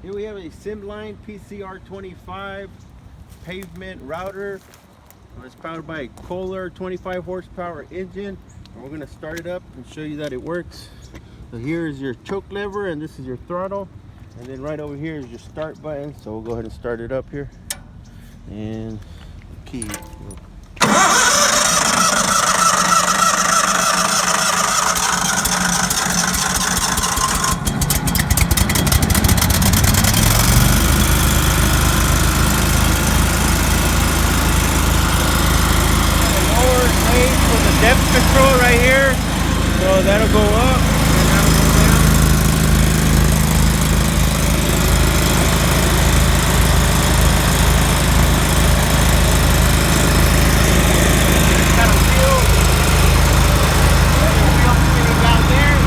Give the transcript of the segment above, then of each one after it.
Here we have a Cimline PCR-25 pavement router. It's powered by a Kohler 25 horsepower engine. And we're going to start it up and show you that it works. So here is your choke lever and this is your throttle. And then right over here is your start button. So we'll go ahead and start it up here. And key. Depth control right here, so that'll go up and that'll go down. Got a wheel sitting down there.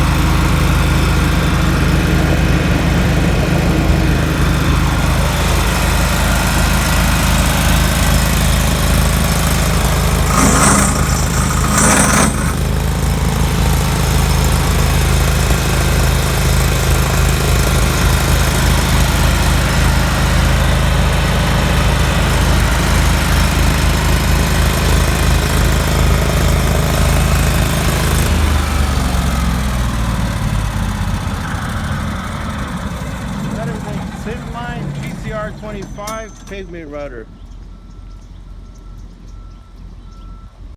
Cimline PCR-25 pavement router.